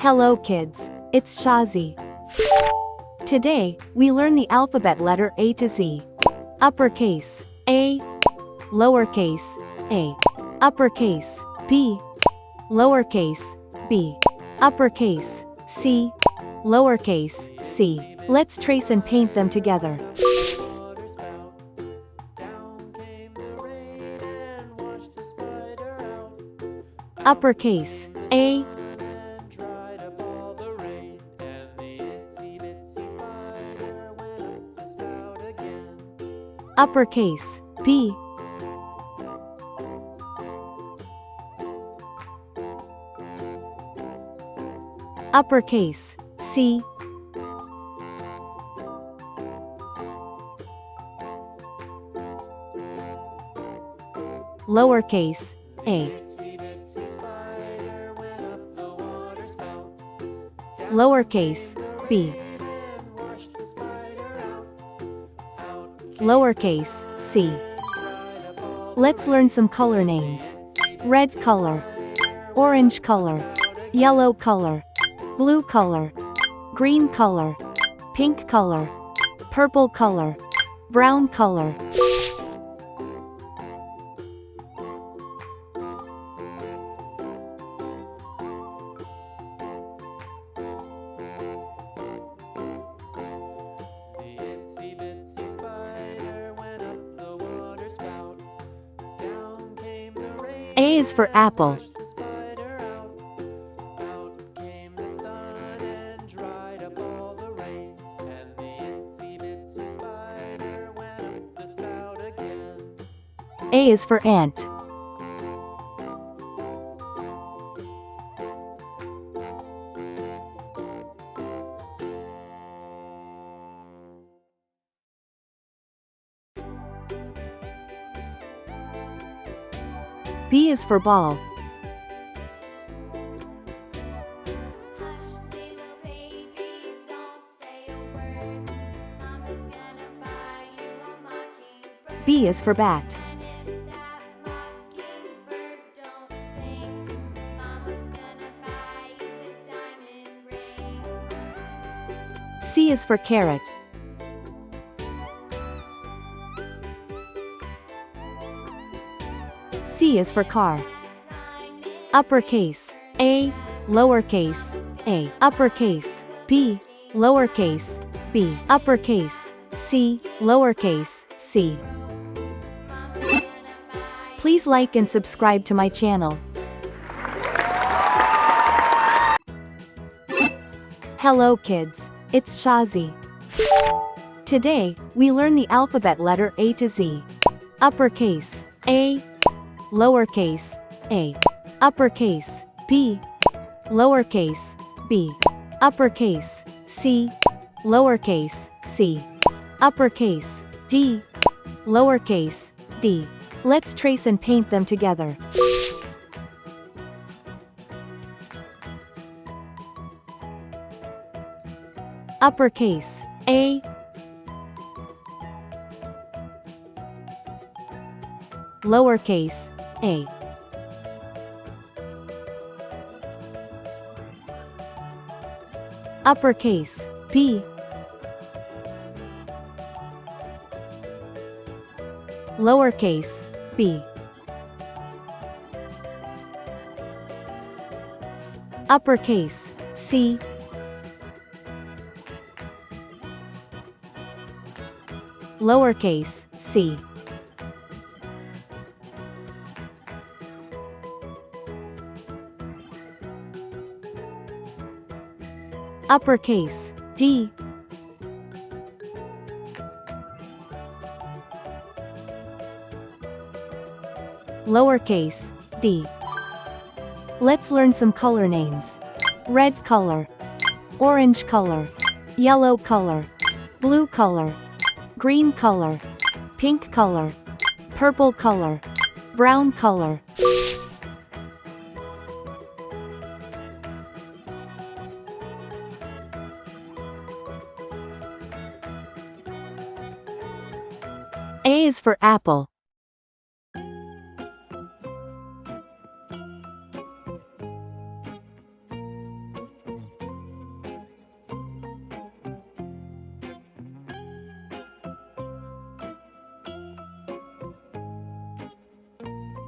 Hello kids, it's Shazi. Today, we learn the alphabet letter A to Z. Uppercase, A. Lowercase, a. Uppercase, B. Lowercase, b. Uppercase, C. Lowercase, c. Let's trace and paint them together. Uppercase, A. Uppercase, B. Uppercase, C. Lowercase, a. Lowercase, b. Lowercase, c. Let's learn some color names. Red color, orange color, yellow color, blue color, green color, pink color, purple color, brown color. A is for apple. A is for ant. B is for ball. B is for bat. C is for carrot. C is for car. Uppercase, A. Lowercase, a. Uppercase, B. Lowercase, b. Uppercase, C. Lowercase, c. Please like and subscribe to my channel. Hello kids, it's Shazi. Today, we learn the alphabet letter A to Z. Uppercase, A. Lowercase, a. Uppercase, B. Lowercase, b. Uppercase, C. Lowercase, c. Uppercase, D. Lowercase, d. Let's trace and paint them together. Uppercase, A. Lowercase, a. Uppercase, B. Lowercase, b. Uppercase, C. Lowercase, c. Uppercase, D. Lowercase, d. Let's learn some color names. Red color, orange color, yellow color, blue color, green color, pink color, purple color, brown color. A is for apple.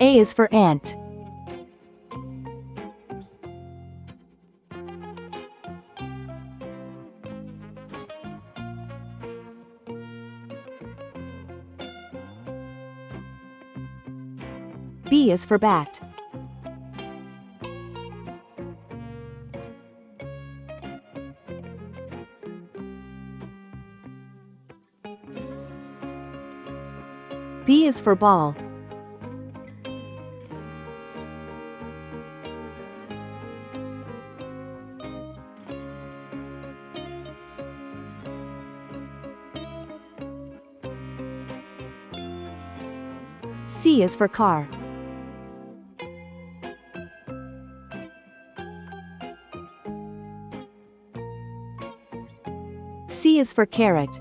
A is for ant. B is for bat. B is for ball. C is for car. C is for carrot.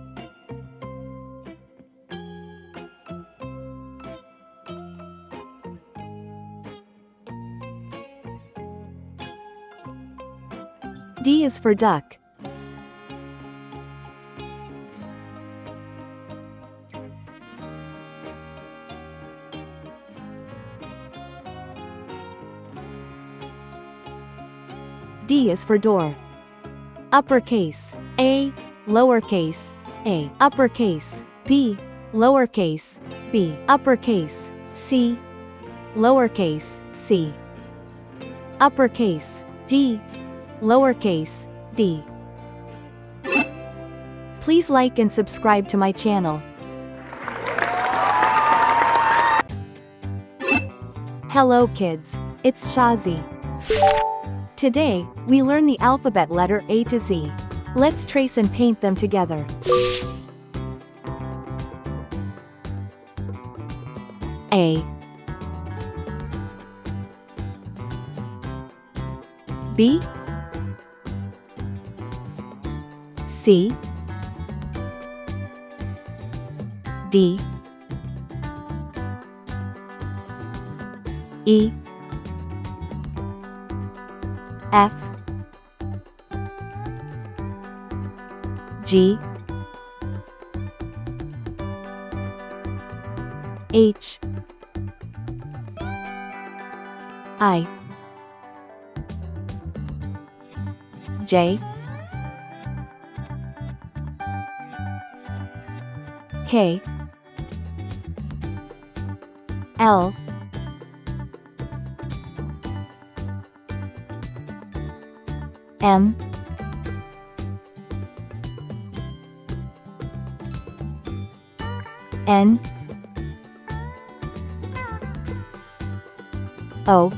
D is for duck. D is for door. Uppercase A, lowercase a, uppercase B, lowercase b, uppercase C, lowercase c, uppercase D, lowercase d. Please like and subscribe to my channel. Hello kids, it's Shazi. Today, we learn the alphabet letter A to Z. Let's trace and paint them together. A, B, C, D, E, F, G, H, I, J, K, L, M, N, O,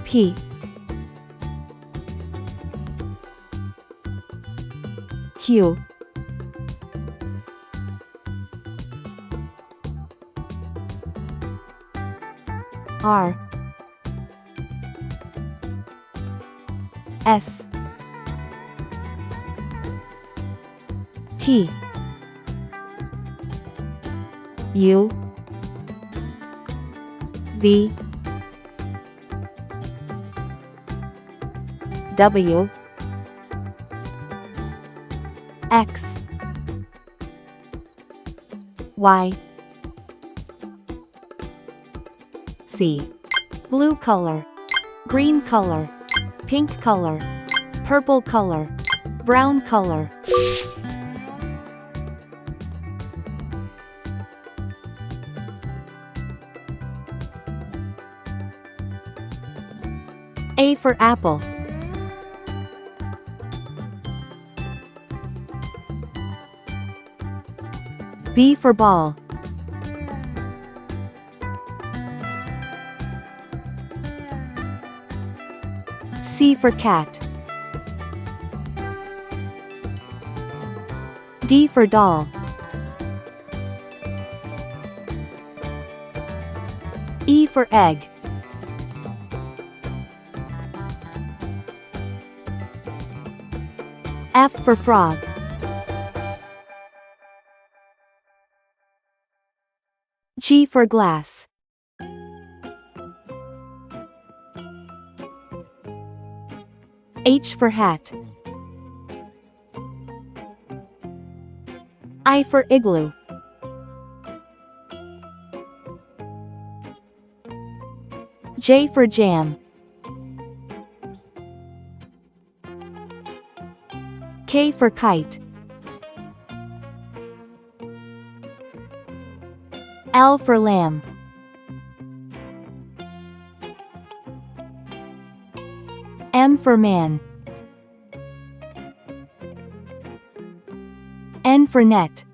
P, Q, R, S, T, U, V, W, X, Y, Z. Blue color, green color, pink color, purple color, brown color. A for apple. B for ball. C for cat. D for doll. E for egg. F for frog. G for glass. H for hat. I for igloo. J for jam. K for kite. L for lamb. M for man. N for net.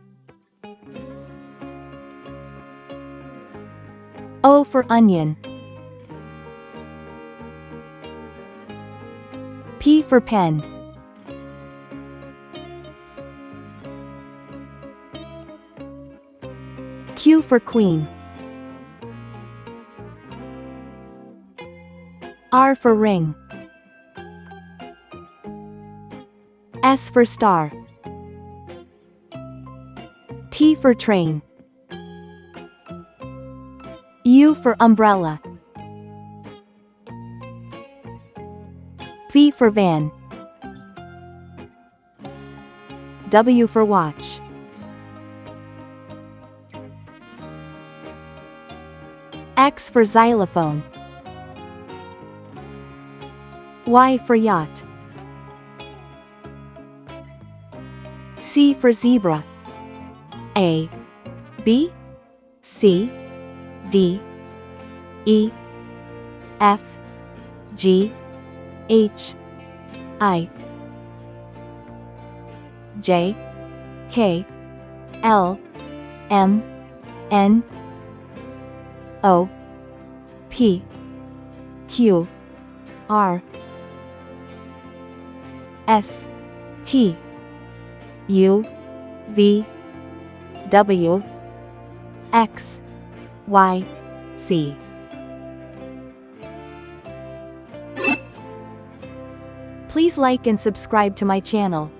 O for onion. P for pen. Q for queen. R for ring. S for star. T for train. U for umbrella. V for van. W for watch. X for xylophone. Y for yacht. C for zebra. A, B, C, D, E, F, G, H, I, J, K, L, M, N, O, P, Q, R, S, T, U, V, W, X, Y, Z. Please like and subscribe to my channel.